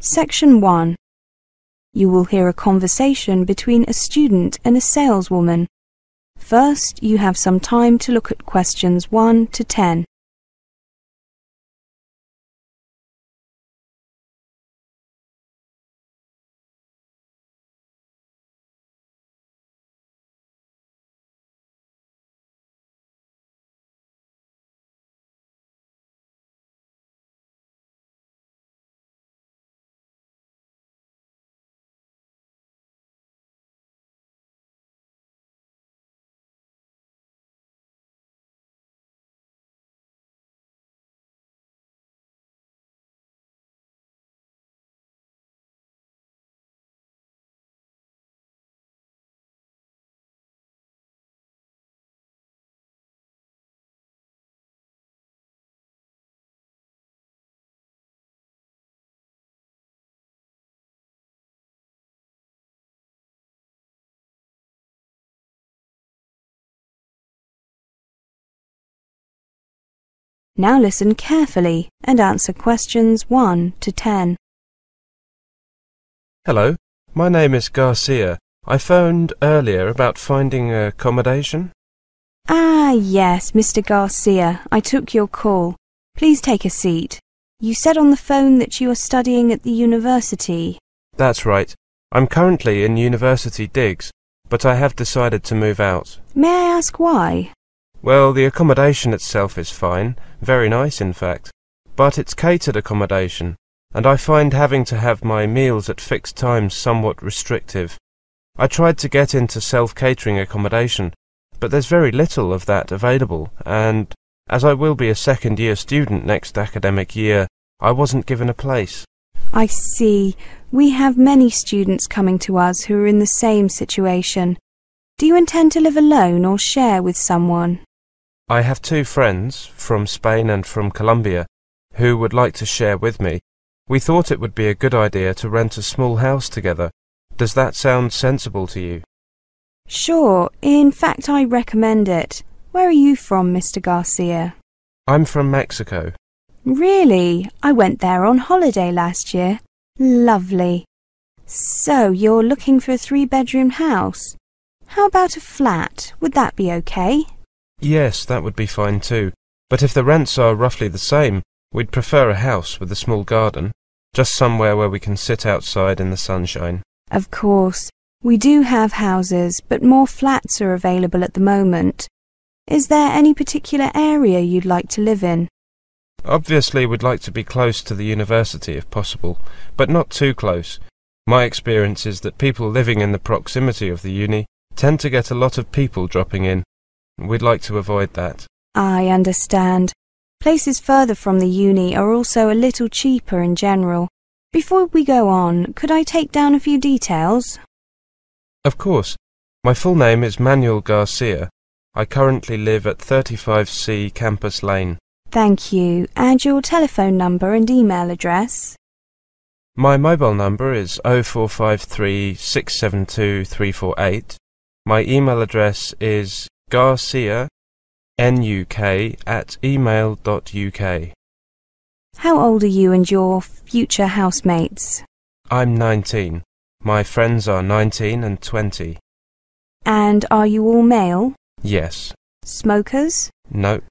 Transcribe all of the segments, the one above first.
Section 1. You will hear a conversation between a student and a saleswoman. First, you have some time to look at questions 1 to 10. Now listen carefully and answer questions 1 to 10. Hello, my name is Garcia. I phoned earlier about finding accommodation. Ah, yes, Mr. Garcia, I took your call. Please take a seat. You said on the phone that you are studying at the university. That's right. I'm currently in University Digs, but I have decided to move out. May I ask why? Well, the accommodation itself is fine, very nice in fact, but it's catered accommodation, and I find having to have my meals at fixed times somewhat restrictive. I tried to get into self-catering accommodation, but there's very little of that available, and as I will be a second-year student next academic year, I wasn't given a place. I see. We have many students coming to us who are in the same situation. Do you intend to live alone or share with someone? I have 2 friends, from Spain and from Colombia, who would like to share with me. We thought it would be a good idea to rent a small house together. Does that sound sensible to you? Sure. In fact, I recommend it. Where are you from, Mr. Garcia? I'm from Mexico. Really? I went there on holiday last year. Lovely. So, you're looking for a 3-bedroom house? How about a flat? Would that be okay? Yes, that would be fine too. But if the rents are roughly the same, we'd prefer a house with a small garden, just somewhere where we can sit outside in the sunshine. Of course. We do have houses, but more flats are available at the moment. Is there any particular area you'd like to live in? Obviously, we'd like to be close to the university if possible, but not too close. My experience is that people living in the proximity of the uni tend to get a lot of people dropping in. We'd like to avoid that. I understand. Places further from the uni are also a little cheaper in general. Before we go on, could I take down a few details? Of course. My full name is Manuel Garcia. I currently live at 35C Campus Lane. Thank you. And your telephone number and email address? My mobile number is 0453 672 348. My email address is garcianuk@email.uk. How old are you and your future housemates? I'm 19. My friends are 19 and 20. And are you all male? Yes. Smokers? No.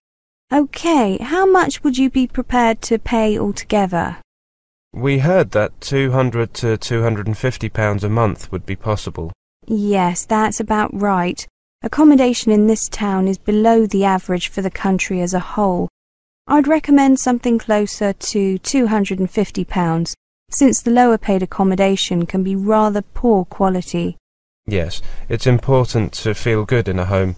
Okay, how much would you be prepared to pay altogether? We heard that £200 to £250 a month would be possible. Yes, that's about right. Accommodation in this town is below the average for the country as a whole. I'd recommend something closer to £250, since the lower paid accommodation can be rather poor quality. Yes, it's important to feel good in a home.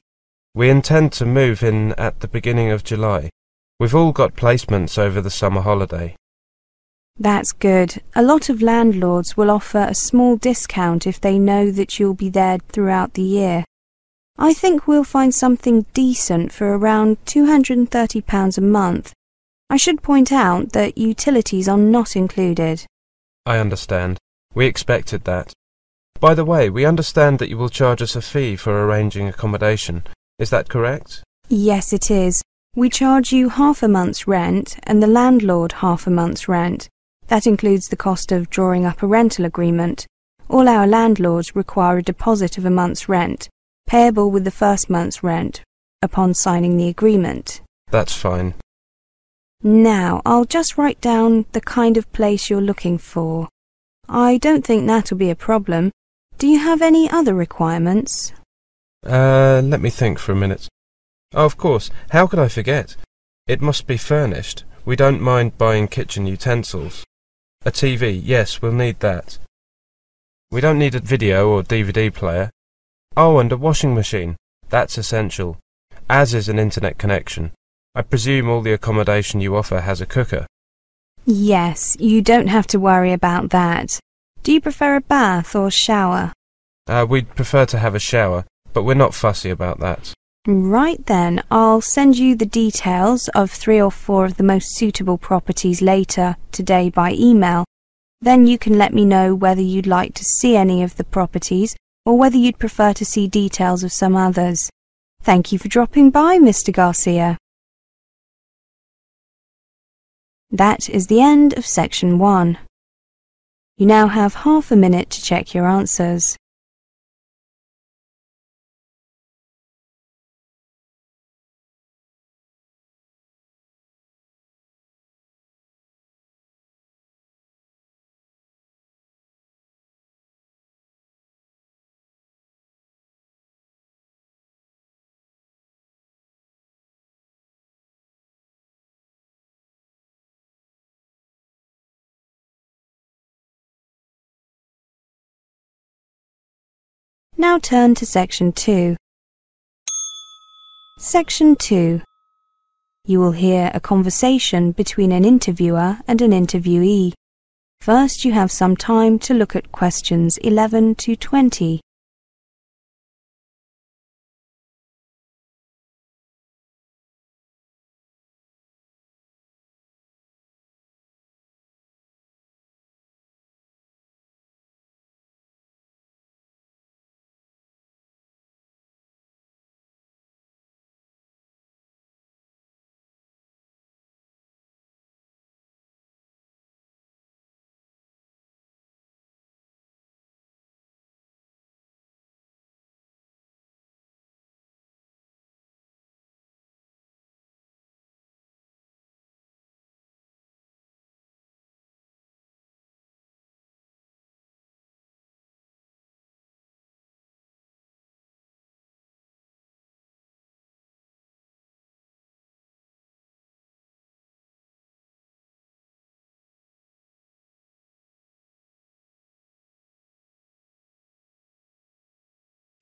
We intend to move in at the beginning of July. We've all got placements over the summer holiday. That's good. A lot of landlords will offer a small discount if they know that you'll be there throughout the year. I think we'll find something decent for around £230 a month. I should point out that utilities are not included. I understand. We expected that. By the way, we understand that you will charge us a fee for arranging accommodation. Is that correct? Yes, it is. We charge you half a month's rent and the landlord half a month's rent. That includes the cost of drawing up a rental agreement. All our landlords require a deposit of a month's rent, payable with the first month's rent, upon signing the agreement. That's fine. Now, I'll just write down the kind of place you're looking for. I don't think that'll be a problem. Do you have any other requirements? Let me think for a minute. Oh, of course. How could I forget? It must be furnished. We don't mind buying kitchen utensils. A TV, yes, we'll need that. We don't need a video or DVD player. Oh, and a washing machine. That's essential, as is an internet connection. I presume all the accommodation you offer has a cooker. Yes, you don't have to worry about that. Do you prefer a bath or shower? We'd prefer to have a shower, but we're not fussy about that. Right then, I'll send you the details of 3 or 4 of the most suitable properties later today by email. Then you can let me know whether you'd like to see any of the properties or whether you'd prefer to see details of some others. Thank you for dropping by, Mr. Garcia. That is the end of section 1. You now have half a minute to check your answers. Now turn to section 2. Section 2. You will hear a conversation between an interviewer and an interviewee. First, you have some time to look at questions 11 to 20.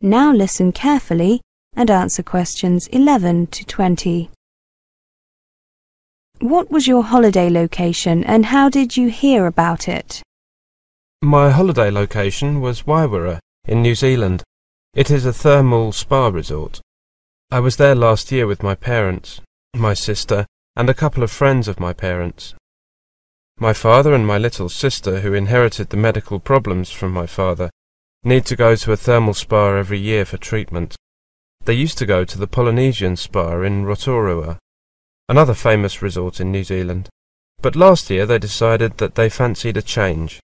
Now listen carefully and answer questions 11 to 20. What was your holiday location and how did you hear about it? My holiday location was Wairara in New Zealand. It is a thermal spa resort. I was there last year with my parents, my sister, and a couple of friends of my parents. My father and my little sister, who inherited the medical problems from my father, need to go to a thermal spa every year for treatment. They used to go to the Polynesian spa in Rotorua, another famous resort in New Zealand, but last year they decided that they fancied a change.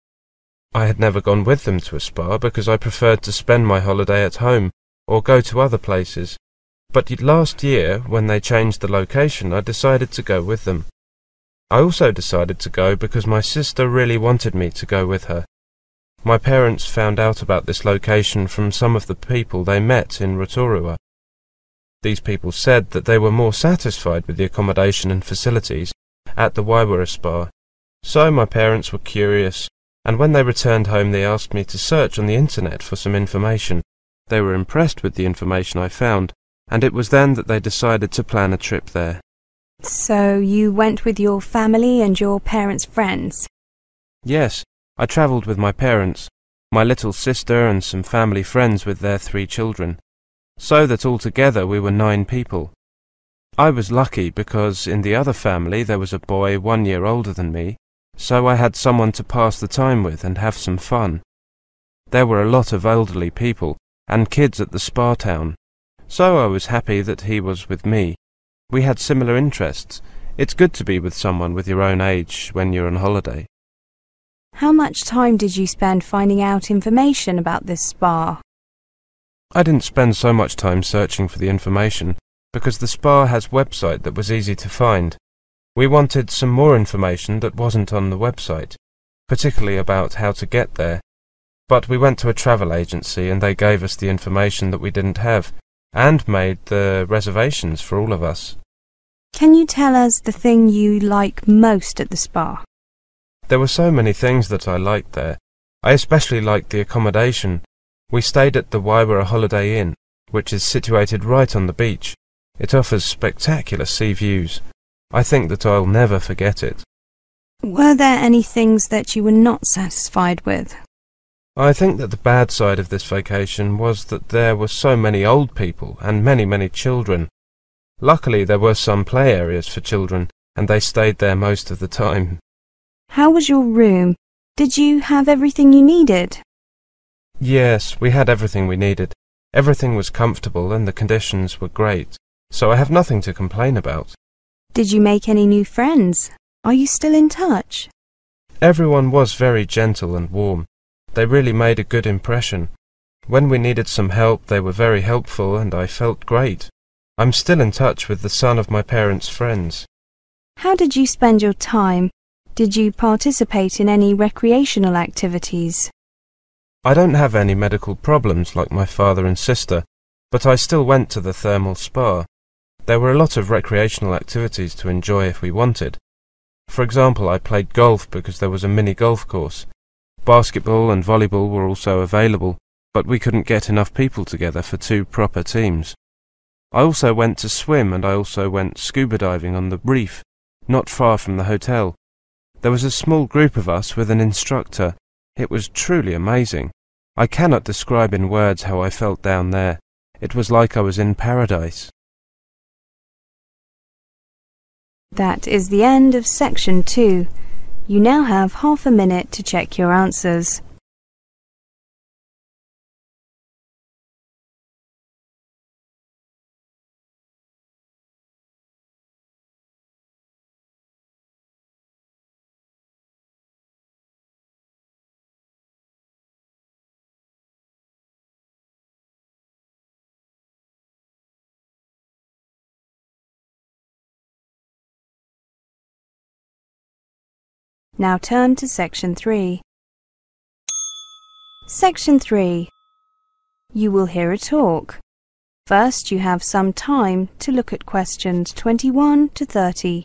I had never gone with them to a spa because I preferred to spend my holiday at home or go to other places, but last year, when they changed the location, I decided to go with them. I also decided to go because my sister really wanted me to go with her. My parents found out about this location from some of the people they met in Rotorua. These people said that they were more satisfied with the accommodation and facilities at the Wairara Spa. So my parents were curious, and when they returned home they asked me to search on the internet for some information. They were impressed with the information I found, and it was then that they decided to plan a trip there. So you went with your family and your parents' friends? Yes. I travelled with my parents, my little sister and some family friends with their 3 children, so that altogether we were 9 people. I was lucky because in the other family there was a boy 1 year older than me, so I had someone to pass the time with and have some fun. There were a lot of elderly people and kids at the spa town, so I was happy that he was with me. We had similar interests. It's good to be with someone with your own age when you're on holiday. How much time did you spend finding out information about this spa? I didn't spend so much time searching for the information because the spa has a website that was easy to find. We wanted some more information that wasn't on the website, particularly about how to get there. But we went to a travel agency and they gave us the information that we didn't have and made the reservations for all of us. Can you tell us the thing you like most at the spa? There were so many things that I liked there. I especially liked the accommodation. We stayed at the Waiwara Holiday Inn, which is situated right on the beach. It offers spectacular sea views. I think that I'll never forget it. Were there any things that you were not satisfied with? I think that the bad side of this vacation was that there were so many old people and many children. Luckily there were some play areas for children, and they stayed there most of the time. How was your room? Did you have everything you needed? Yes, we had everything we needed. Everything was comfortable and the conditions were great, so I have nothing to complain about. Did you make any new friends? Are you still in touch? Everyone was very gentle and warm. They really made a good impression. When we needed some help, they were very helpful and I felt great. I'm still in touch with the son of my parents' friends. How did you spend your time? Did you participate in any recreational activities? I don't have any medical problems like my father and sister, but I still went to the thermal spa. There were a lot of recreational activities to enjoy if we wanted. For example, I played golf because there was a mini golf course. Basketball and volleyball were also available, but we couldn't get enough people together for 2 proper teams. I also went to swim and I also went scuba diving on the reef, not far from the hotel. There was a small group of us with an instructor. It was truly amazing. I cannot describe in words how I felt down there. It was like I was in paradise. That is the end of section 2. You now have half a minute to check your answers. Now turn to section 3. Section 3. You will hear a talk. First, you have some time to look at questions 21 to 30.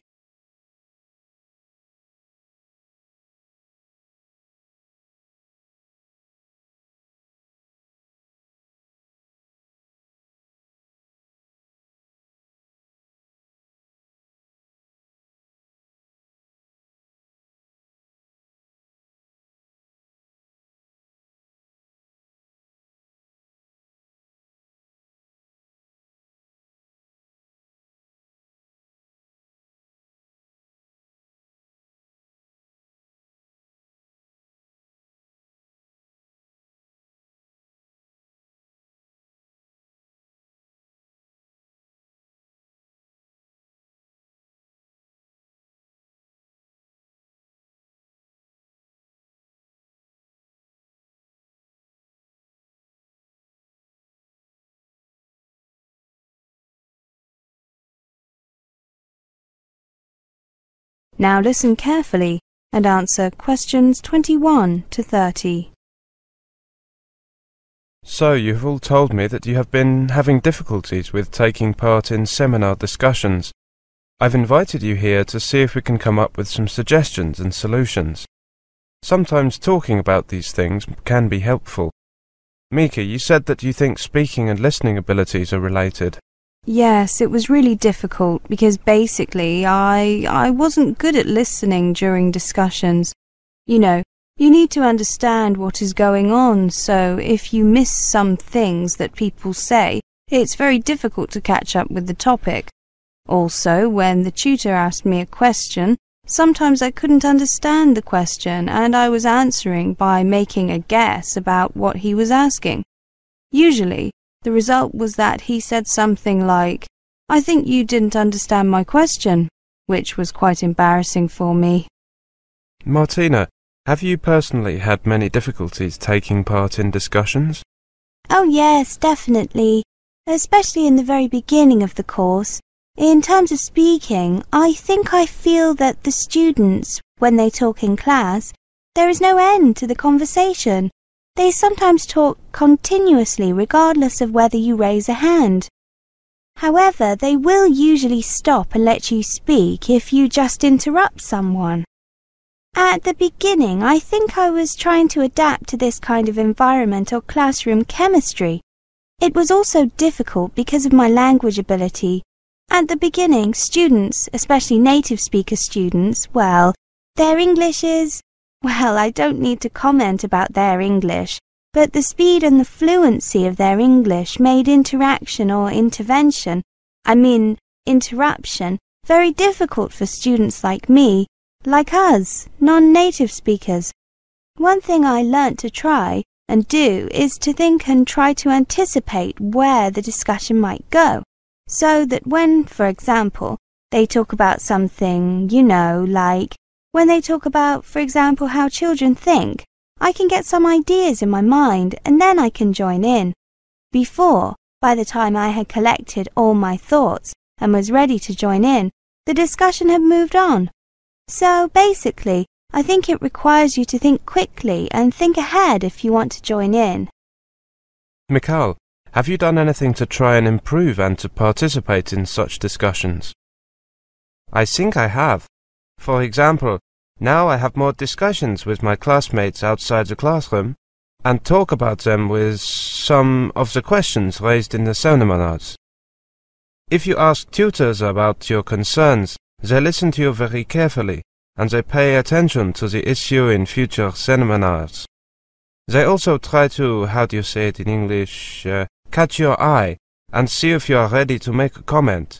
Now listen carefully and answer questions 21 to 30. So you have all told me that you have been having difficulties with taking part in seminar discussions. I've invited you here to see if we can come up with some suggestions and solutions. Sometimes talking about these things can be helpful. Mika, you said that you think speaking and listening abilities are related. Yes, it was really difficult because basically I wasn't good at listening during discussions. You know, you need to understand what is going on, so if you miss some things that people say, it's very difficult to catch up with the topic. Also, when the tutor asked me a question, sometimes I couldn't understand the question and I was answering by making a guess about what he was asking. Usually, the result was that he said something like, "I think you didn't understand my question," which was quite embarrassing for me. Martina, Have you personally had many difficulties taking part in discussions? Oh yes, definitely. Especially in the very beginning of the course. In terms of speaking, I think I feel that the students, when they talk in class, there is no end to the conversation. They sometimes talk continuously regardless of whether you raise a hand. However, they will usually stop and let you speak if you just interrupt someone. At the beginning, I think I was trying to adapt to this kind of environment or classroom chemistry. It was also difficult because of my language ability. At the beginning, students, especially native speaker students, well, their English is... Well, I don't need to comment about their English, but the speed and the fluency of their English made interruption, very difficult for students like me, like us, non-native speakers. One thing I learnt to try and do is to think and try to anticipate where the discussion might go, so that when, for example, they talk about something, like when they talk about, for example, how children think, I can get some ideas in my mind and then I can join in. Before, by the time I had collected all my thoughts and was ready to join in, the discussion had moved on. So basically, I think it requires you to think quickly and think ahead if you want to join in. Mikhail, have you done anything to try and improve and to participate in such discussions? I think I have. For example, now I have more discussions with my classmates outside the classroom and talk about them with some of the questions raised in the seminars. If you ask tutors about your concerns, they listen to you very carefully and they pay attention to the issue in future seminars. They also try to, how do you say it in English, catch your eye and see if you are ready to make a comment.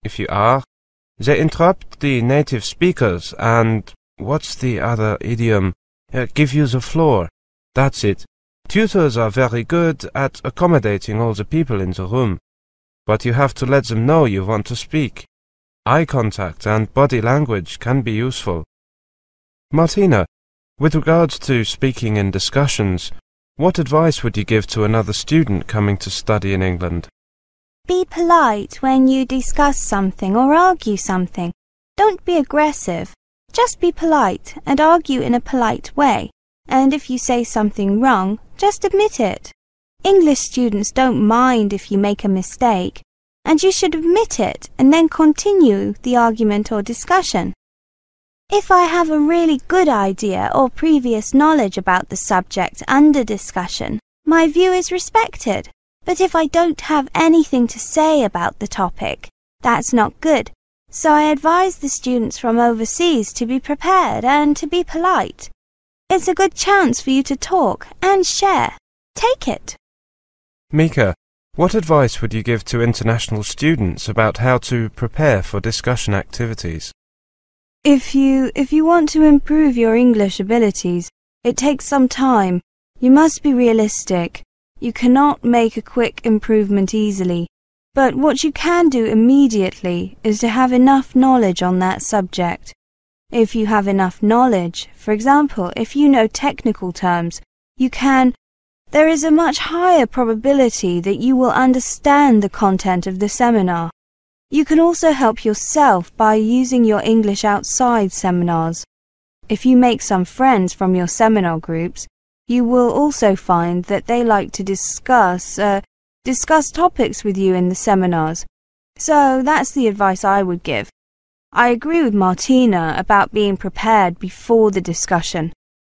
If you are, they interrupt the native speakers and, what's the other idiom, give you the floor. That's it. Tutors are very good at accommodating all the people in the room, but you have to let them know you want to speak. Eye contact and body language can be useful. Martina, with regards to speaking in discussions, what advice would you give to another student coming to study in England? Be polite when you discuss something or argue something. Don't be aggressive. Just be polite and argue in a polite way. And if you say something wrong, just admit it. English students don't mind if you make a mistake, and you should admit it and then continue the argument or discussion. If I have a really good idea or previous knowledge about the subject under discussion, my view is respected. But if I don't have anything to say about the topic, that's not good. So I advise the students from overseas to be prepared and to be polite. It's a good chance for you to talk and share. Take it. Mika, what advice would you give to international students about how to prepare for discussion activities? If you want to improve your English abilities, it takes some time. You must be realistic. You cannot make a quick improvement easily. But what you can do immediately is to have enough knowledge on that subject. If you have enough knowledge, for example, if you know technical terms, there is a much higher probability that you will understand the content of the seminar. You can also help yourself by using your English outside seminars. If you make some friends from your seminar groups, you will also find that they like to discuss topics with you in the seminars. So that's the advice I would give. I agree with Martina about being prepared before the discussion.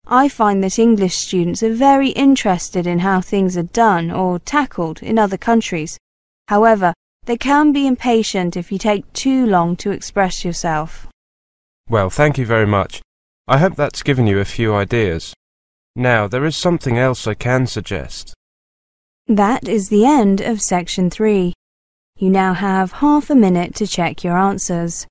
I find that English students are very interested in how things are done or tackled in other countries. However, they can be impatient if you take too long to express yourself. Well, thank you very much. I hope that's given you a few ideas. Now, there is something else I can suggest. That is the end of section 3. You now have half a minute to check your answers.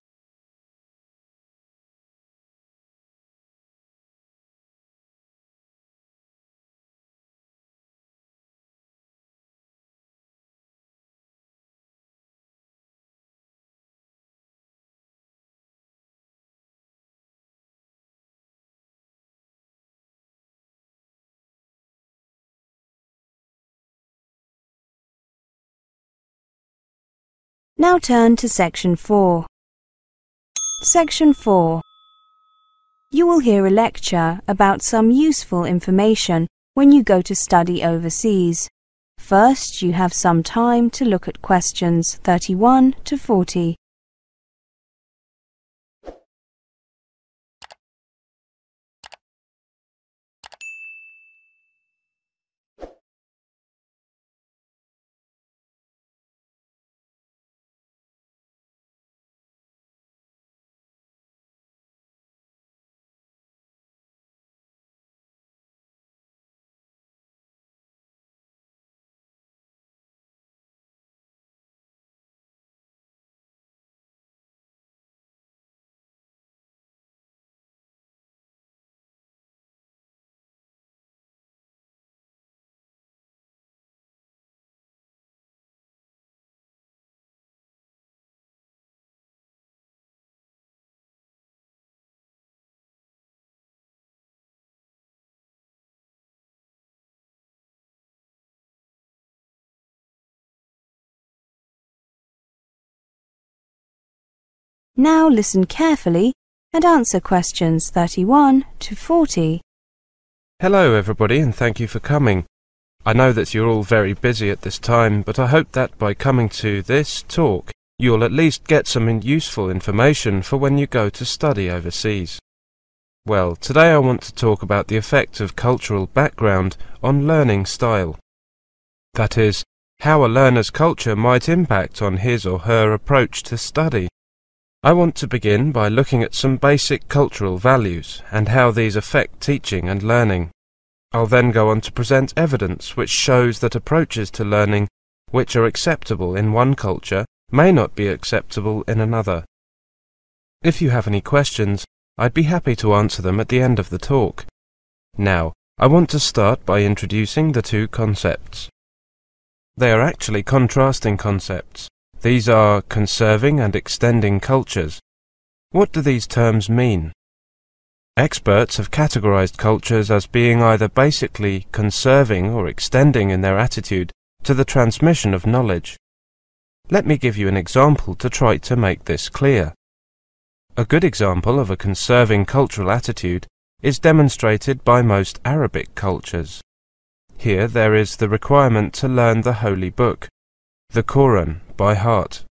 Now turn to Section 4. Section 4. You will hear a lecture about some useful information when you go to study overseas. First, you have some time to look at questions 31 to 40. Now listen carefully and answer questions 31 to 40. Hello everybody, and thank you for coming. I know that you're all very busy at this time, but I hope that by coming to this talk you'll at least get some useful information for when you go to study overseas. Well, today I want to talk about the effect of cultural background on learning style. That is, how a learner's culture might impact on his or her approach to study. I want to begin by looking at some basic cultural values and how these affect teaching and learning. I'll then go on to present evidence which shows that approaches to learning which are acceptable in one culture may not be acceptable in another. If you have any questions, I'd be happy to answer them at the end of the talk. Now, I want to start by introducing the two concepts. They are actually contrasting concepts. These are conserving and extending cultures. What do these terms mean? Experts have categorized cultures as being either basically conserving or extending in their attitude to the transmission of knowledge. Let me give you an example to try to make this clear. A good example of a conserving cultural attitude is demonstrated by most Arabic cultures. Here there is the requirement to learn the Holy Book, the Quran, by heart.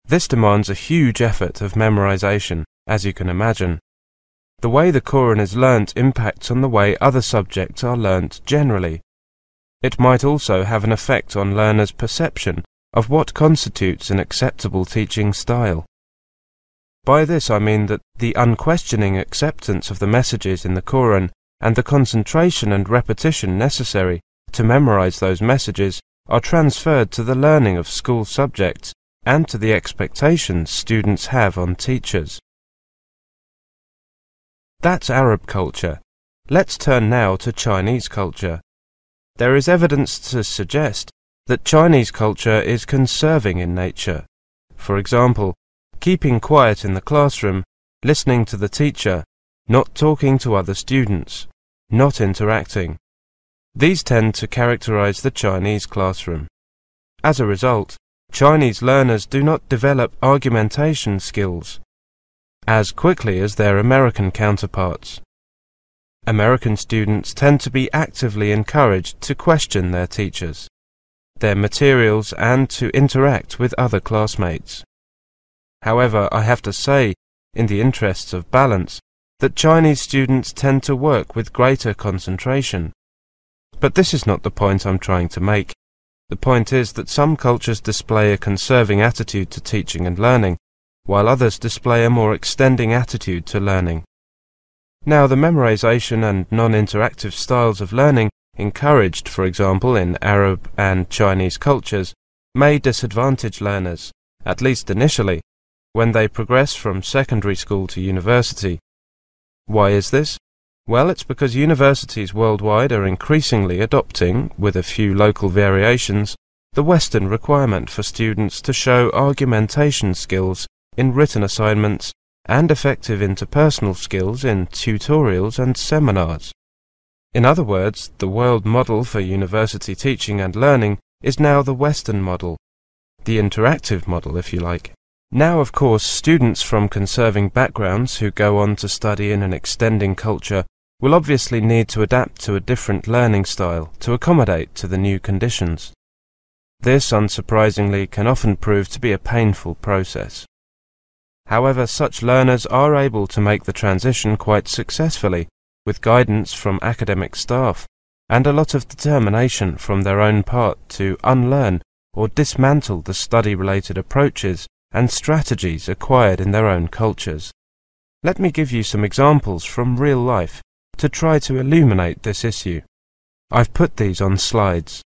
This demands a huge effort of memorization, as you can imagine. The way the Quran is learnt impacts on the way other subjects are learnt generally. It might also have an effect on learners' perception of what constitutes an acceptable teaching style. By this I mean that the unquestioning acceptance of the messages in the Quran and the concentration and repetition necessary to memorize those messages are transferred to the learning of school subjects and to the expectations students have on teachers. That's Arab culture. Let's turn now to Chinese culture. There is evidence to suggest that Chinese culture is conserving in nature. For example, keeping quiet in the classroom, listening to the teacher, not talking to other students, not interacting. These tend to characterize the Chinese classroom. As a result, Chinese learners do not develop argumentation skills as quickly as their American counterparts. American students tend to be actively encouraged to question their teachers, their materials, and to interact with other classmates. However, I have to say, in the interests of balance, that Chinese students tend to work with greater concentration. But this is not the point I'm trying to make. The point is that some cultures display a conserving attitude to teaching and learning, while others display a more extending attitude to learning. Now, the memorization and non-interactive styles of learning encouraged, for example, in Arab and Chinese cultures, may disadvantage learners, at least initially, when they progress from secondary school to university. Why is this? Well, it's because universities worldwide are increasingly adopting, with a few local variations, the Western requirement for students to show argumentation skills in written assignments and effective interpersonal skills in tutorials and seminars. In other words, the world model for university teaching and learning is now the Western model, the interactive model, if you like. Now, of course, students from conserving backgrounds who go on to study in an extending culture will obviously need to adapt to a different learning style to accommodate to the new conditions. This, unsurprisingly, can often prove to be a painful process. However, such learners are able to make the transition quite successfully, with guidance from academic staff, and a lot of determination from their own part to unlearn or dismantle the study-related approaches and strategies acquired in their own cultures. Let me give you some examples from real life to try to illuminate this issue. I've put these on slides.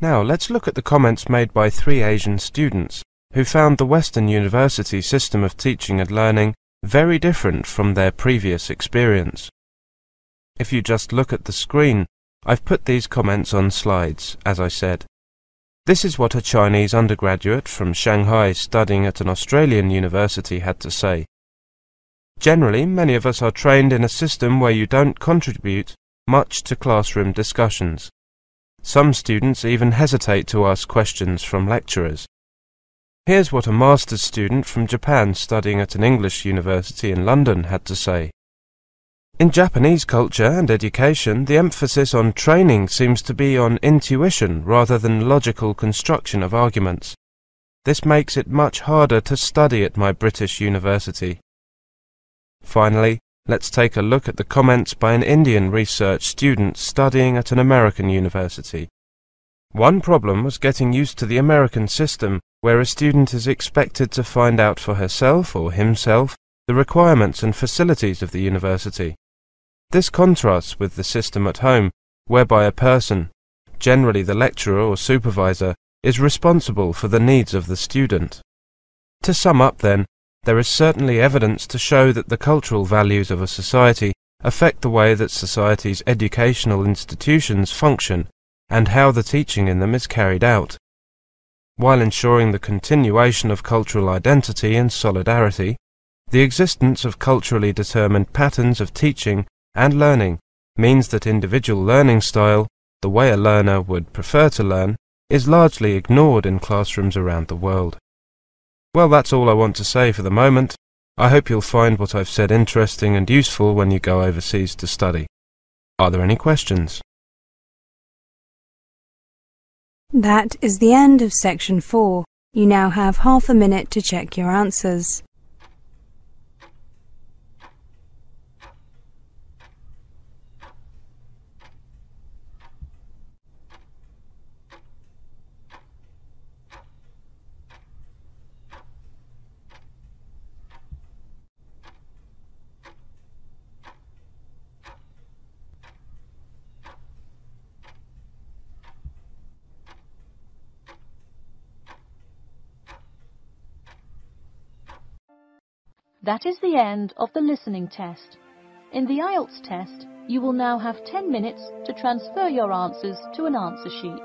Now let's look at the comments made by 3 Asian students who found the Western university system of teaching and learning very different from their previous experience. If you just look at the screen, I've put these comments on slides, as I said. This is what a Chinese undergraduate from Shanghai studying at an Australian university had to say. Generally, many of us are trained in a system where you don't contribute much to classroom discussions. Some students even hesitate to ask questions from lecturers. Here's what a master's student from Japan studying at an English university in London had to say. In Japanese culture and education, the emphasis on training seems to be on intuition rather than logical construction of arguments. This makes it much harder to study at my British university. Finally, let's take a look at the comments by an Indian research student studying at an American university. One problem was getting used to the American system, where a student is expected to find out for herself or himself the requirements and facilities of the university. This contrasts with the system at home, whereby a person, generally the lecturer or supervisor, is responsible for the needs of the student. To sum up then, there is certainly evidence to show that the cultural values of a society affect the way that society's educational institutions function and how the teaching in them is carried out. While ensuring the continuation of cultural identity and solidarity, the existence of culturally determined patterns of teaching and learning means that individual learning style, the way a learner would prefer to learn, is largely ignored in classrooms around the world. Well, that's all I want to say for the moment. I hope you'll find what I've said interesting and useful when you go overseas to study. Are there any questions? That is the end of section 4. You now have half a minute to check your answers. That is the end of the listening test. In the Ielts test, you will now have 10 minutes to transfer your answers to an answer sheet.